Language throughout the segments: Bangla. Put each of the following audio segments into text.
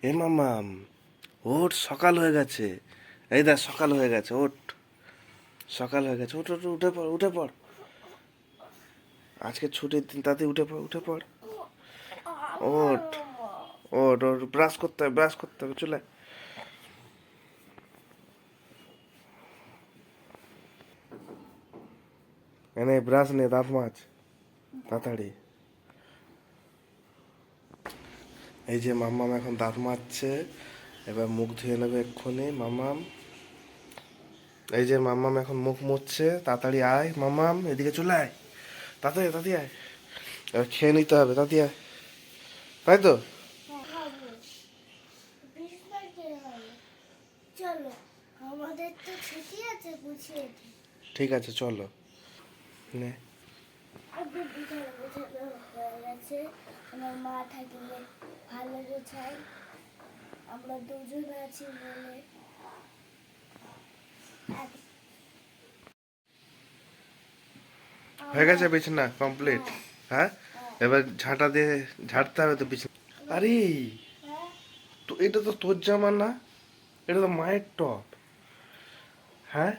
এ মামাম, ওঠ, সকাল হয়ে গেছে। এই দেখ, সকাল হয়ে গেছে, ওঠ। সকাল হয়ে গেছে, ওঠ ওঠ, উঠে পড়, উঠে পড়। আজকে ছুটির দিন, তাতে উঠে পড়, উঠে পড়। ওঠ, ওঠ, ওঠ, ব্রাশ করতে হবে, ব্রাশ করতে হবে, চলে আয়। এনে ব্রাশ নে, দাঁত মাছ তাড়াতাড়ি। এই যে মাম্মাম এখন দাঁত মাজছে, এবার মুখ ধুয়ে নেবে এক্ষুনি মাম্মাম। এই যে মাম্মাম এখন মুখ মুছছে, তাড়াতাড়ি আয় মাম্মাম, এদিকে চলে আয়, তাড়াতাড়ি তাড়াতাড়ি আয়। এবার খেয়ে নিতে হবে, তাড়াতাড়ি আয়, তাই তো? খাবো। বিস্কুট খেয়ে হবে। চলো, আমাদের তো ছুটি আছে, গুছিয়ে দিই। ঠিক আছে, চলো। নে। আগে বিছানা গোছানো হয়ে গেছে। আমার মা থাকলে ভালো গোছায়। আমরা দুজন আছি বলে এক- হয়ে গেছে আমার- বিছানা কমপ্লিট? হ্যাঁ, হ্যাঁ, হ্যাঁ, এবার ঝাঁটা দিয়ে ঝাড়তে হবে তো বিছানা। আরে, হ্যাঁ। তো এটা তো তোর জামা না, এটা তো মায়ের টপ। হ্যাঁ,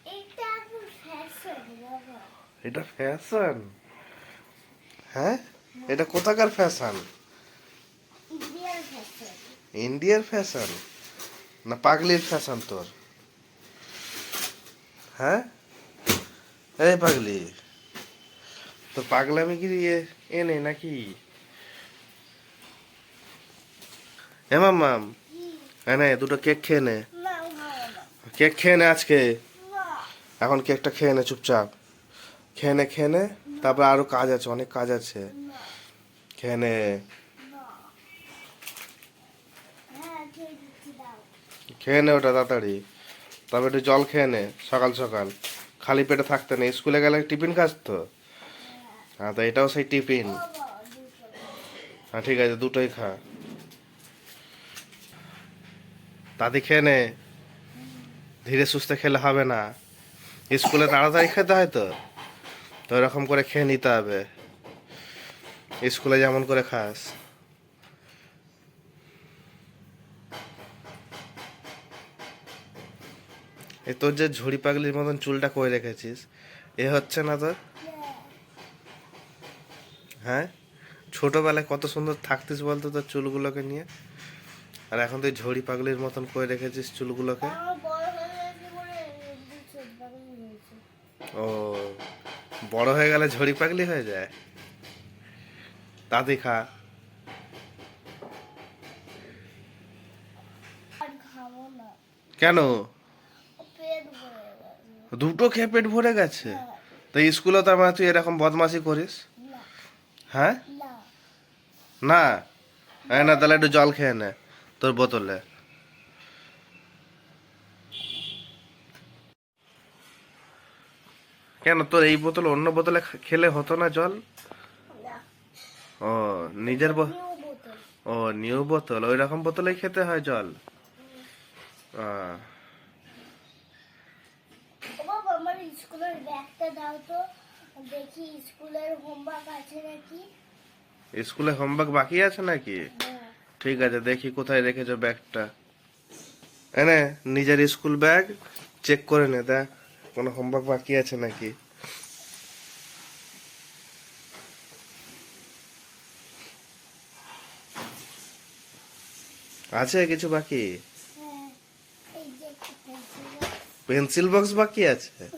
এটা এখন ফ্যাশন বাবা। এটা ফ্যাশন? হ্যাঁ, এটা কোথাকার ফ্যাশন? Indian fashion. ইন্ডিয়ার ফ্যাশন না পাগলির ফ্যাশন তোর? হ্যাঁ, এই পাগলি, তোর পাগলামি কি এনে নাকি? হে মাম্মাম, কি? এনে দুটো কেক খেয়ে নে। না, খাবো না। কেক খেয়ে নে আজকে। না, এখন কেকটা খেয়ে নে চুপচাপ। খেয়ে নে, খেয়ে নে। তারপর আরো কাজ আছে, অনেক কাজ আছে। না, খেয়ে নে। না। হ্যাঁ, খেয়ে দিচ্ছি, দাও। খেয়ে নে ওটা তাড়াতাড়ি। তবে একটু জল খেয়ে নে সকাল সকাল। খালি পেটে থাকতে নেই, স্কুলে গেলে টিফিন খাস তো। হ্যাঁ, তো এটাও সেই টিফিন। ও বাবা, দুটো। হ্যাঁ ঠিক আছে, দুটোই খা। তাতে খেয়ে নে, ধীরে সুস্থে খেলে হবে না। স্কুলে তাড়াতাড়ি খেতে হয় তো, তো এরকম করে খেয়ে নিতে হবে, স্কুলে যেমন করে খাস। এই তোর যে ঝুড়ি পাগলির মতন চুলটা করে রেখেছিস, এ হচ্ছে না তোর? হ্যাঁ। হ্যাঁ, ছোটবেলায় কত সুন্দর থাকতিস বলতো তোর চুলগুলোকে নিয়ে, আর এখন তুই ঝড়ি পাগলির মতন করে রেখেছিস চুলগুলোকে। আমার বড় হয়ে গেছে বলে ছোট বাবু হয়েছে। ও, বড় হয়ে গেলে ঝড়ি পাগলি হয়ে যায়? তাতে খা। আর খাবো না। কেন? পেট ভরে গেছে। দুটো খেয়ে পেট ভরে গেছে? হ্যাঁ। তো স্কুলে তো আমার তুই এরকম বদমাশি করিস? না, হ্যাঁ, না। না, এই না, তাহলে একটু জল খেয়ে নে তোর বোতলে। কেন, তোর এই বোতল অন্য বোতলে খেলে হতো না জল? না, ও, নিজের নিউ বোতল। ও, নিউ বোতল, ওই রকম বোতলেই খেতে হয় জল? আহ, ও বাবা, আমার স্কুলের ব্যাগটা দাও তো, দেখি স্কুলের হোমওয়ার্ক আছে নাকি। স্কুলে হোমওয়ার্ক বাকি আছে নাকি? হ্যাঁ। ঠিক আছে, দেখি কোথায় রেখেছো ব্যাগটা। এনে নিজের স্কুল ব্যাগ চেক করে নে, দেখ কোনো হোমওয়ার্ক বাকি আছে নাকি। আছে কিছু বাকি? হ্যাঁ, এই যে একটা পেন্সিল বক্স বাকি আছে,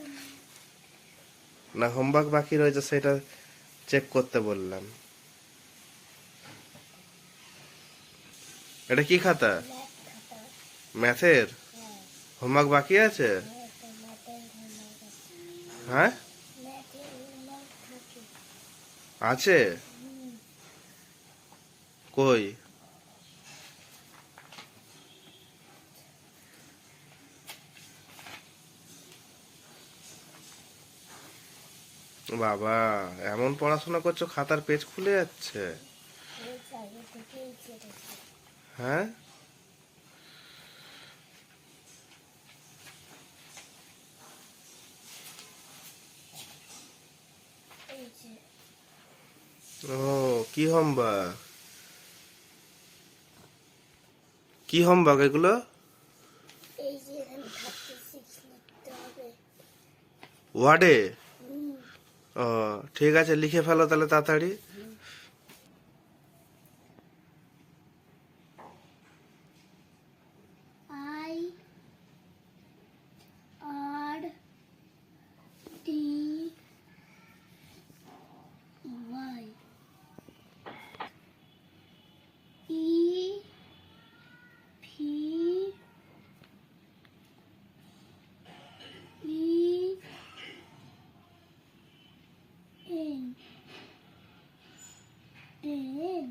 না হোমওয়ার্ক বাকি রয়েছে সেটা চেক করতে বললাম। এটা কি খাতা? ব্ল্যাক খাতা। ম্যাথের হ্যাঁ, হোমওয়ার্ক বাকি আছে? হ্যাঁ, একটা ম্যাথের হোমওয়ার্ক আছে। হ্যাঁ, ম্যাথের হোমওয়ার্ক থাকে। আছে। হুম। কই? বাবা, এমন পড়াশোনা করছো খাতার পেজ খুলে যাচ্ছে? এই আগে থেকেই কেটেছে। হ্যাঁ, এই যে ও, কি হোমওয়ার্ক? কি হোমওয়ার্ক এগুলো? এই যে এখানে 36 লিখতে হবে। ওয়ার্ডে? হুম, ও ঠিক আছে, লিখে ফেলো তাহলে তাড়াতাড়ি। I R T Y E P E N N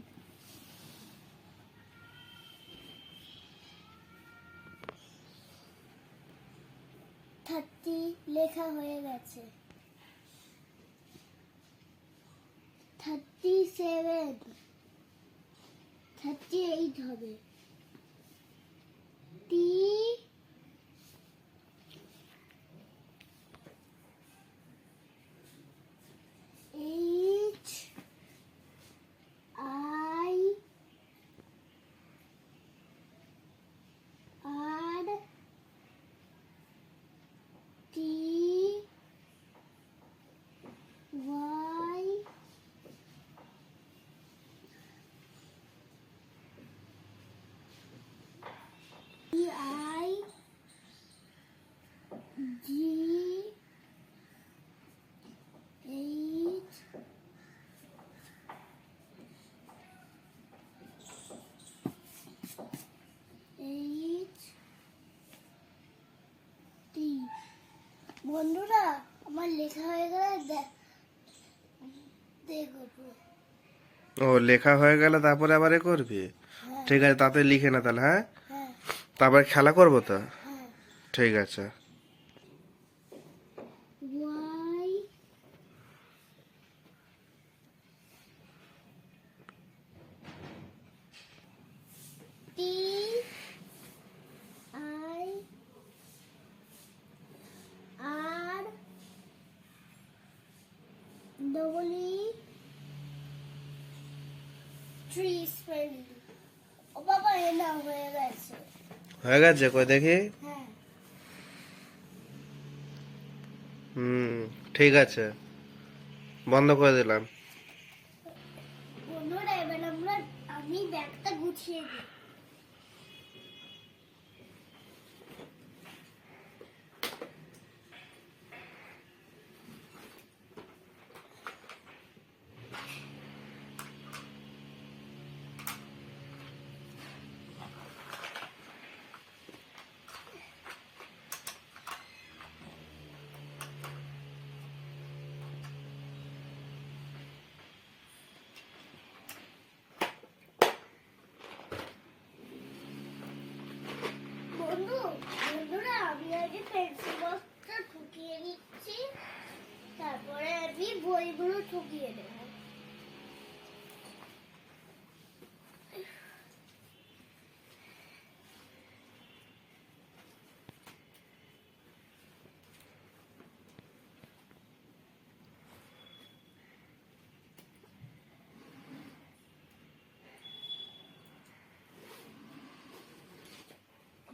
30 লেখা হয়ে গেছে। 37 38 হবে। T H I R T Y E I G H H T বন্ধুরা আমার লেখা হয়ে গেলে দেখো। ও লেখা হয়ে গেলে তারপরে আবার এ করবি? হ্যাঁ ঠিক আছে, তাতে লিখে না তাহলে, হ্যাঁ? হ্যাঁ তারপরে খেলা করবো তো। হ্যাঁ ঠিক আছে। Y T I R double E tree spelling ও বাবা এ না হয়ে গেছে। হয়ে গেছে, কই দেখি। হ্যাঁ হুম, ঠিক আছে, বন্ধ করে দিলাম। বন্ধুরা এবার আমি ব্যাগটা গুছিয়ে দিই। বন্ধুরা আমি আগে পেন্সিল বক্সটা ঢুকিয়ে নিচ্ছি, তারপরে আমি বইগুলো ঢুকিয়ে দেব।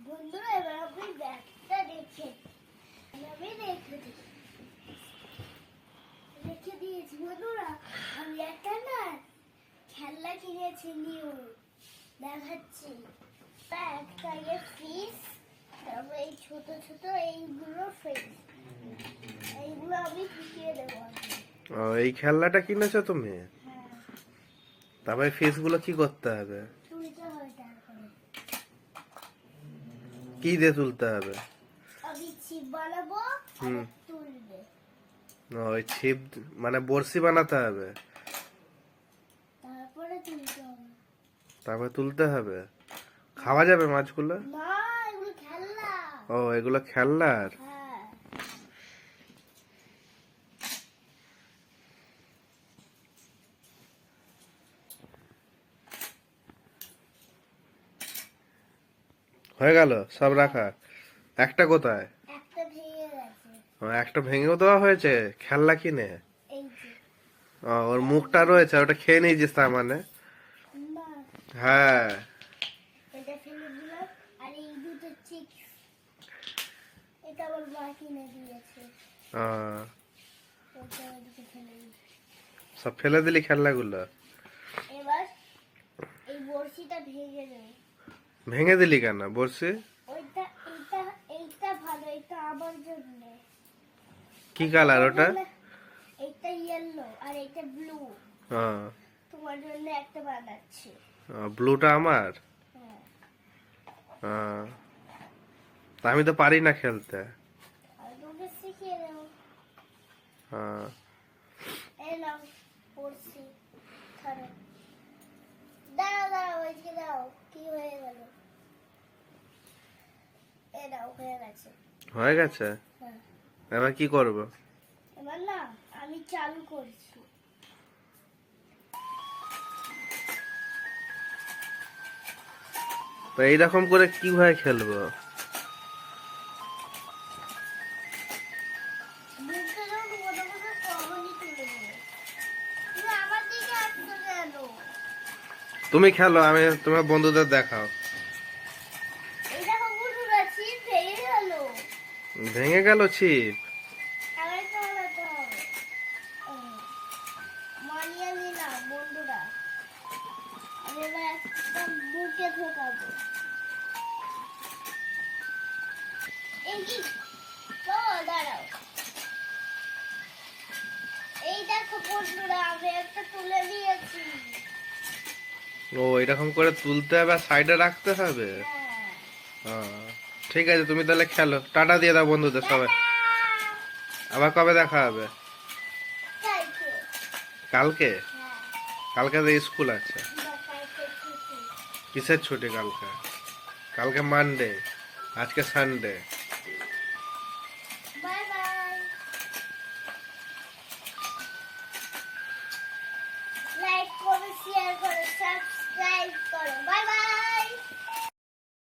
বন্ধুরা এবার আমি ব্যাগটা রেখে দিয়েছি। বন্ধুরা আমি একটা না খেলনা কিনেছি নিউ, দেখাচ্ছি। একটা ফিস, তারপর এই ছোট ছোট এইগুলো ফিস, এইগুলো আমি ঢুকিয়ে দেবো। ও এই খেলনাটা কিনেছো তুমি? হ্যাঁ তারপরে ফিস গুলো কি করতে হবে? তুলতে হয়, তারপরে কি দিয়ে তুলতে হবে? আমি ছিপ বানাবো আর হুম। তুলবে। ওই ছিপ মানে বড়শি বানাতে হবে, তারপরে তুলতে হবে। তারপরে তুলতে হবে। খাওয়া যাবে মাছগুলো? না এগুলো খেলনা। ও এগুলো খেলনার। হ্যাঁ হয়ে গেল সব রাখা? একটা কোথায়? একটা ভেঙে গেছে। ও, একটা ভেঙেও দেওয়া হয়েছে খেলনা কিনে? এই যে ও, ওর মুখটা রয়েছে, ওটা খেয়ে নিয়েছিস তার মানে? না, হ্যাঁ। এটা ফেলে দিলাম। এইটা আমার মা কিনে দিয়েছে, আহ, ওইটা ওইদিকে ফেলে দিই। সব ফেলে দিলি খেলনাগুলো? এবার এই বড়শিটা ভেঙে দেবো। ভেঙে দিলি কেন বলছি? ওইটা এইটা এইটা ভালো, এটা আমার জন্য। কি কালার ওটা? এইটা ইয়েলো আর এইটা ব্লু। হ্যাঁ, তোমার জন্য একটা বানাচ্ছি। ব্লুটা আমার। হ্যাঁ, হ্যাঁ, তা আমি তো পারি না খেলতে। আর তোকে শিখিয়ে দেবো। হ্যাঁ, এই নাও পড়ছি, ধরো। দাঁড়াও দাঁড়াও, ওইদিকে দাও। কি হয়ে গেল? এ দাও, হয়ে গেছে। হয়ে গেছে। হ্যাঁ, এবার কি করব? এবার না আমি চালু করছি। তো এইরকম করে কিভাবে খেলবো? বুঝতে যখন কোথাও কোথাও তখনই তুলে নেবে। তুমি আমার দিকে আসছো কেন? তুমি খেলো, আমি তোমার বন্ধুদের দেখাও। এই দেখো বন্ধুরা, ছিপ ভেঙে গেল। ভেঙে গেল ছিপ? আবার চালাতে হবে। মানিয়ে নিলাম বন্ধুরা। আমি এবার একটা বুকে ঢোকাবো। এই কি? দাঁড়াও। এই দেখো বন্ধুরা, আমি একটা তুলে নিয়েছি। ও, এরকম করে তুলতে হবে আর সাইডে রাখতে হবে। হ্যাঁ। হ্যাঁ, ঠিক আছে, তুমি তাহলে খেলো। টাটা দিয়ে দাও বন্ধুদের সবাই। টাটা! আবার কবে দেখা হবে? কালকে। কালকে? হ্যাঁ, কালকে তো স্কুল আছে। কালকে ছুটি। কিসের ছুটি কালকে? কালকে মানডে, আজকে সানডে। Bye bye. লাইক করো, শেয়ার করো, সাবস্ক্রাইব করো। Bye bye.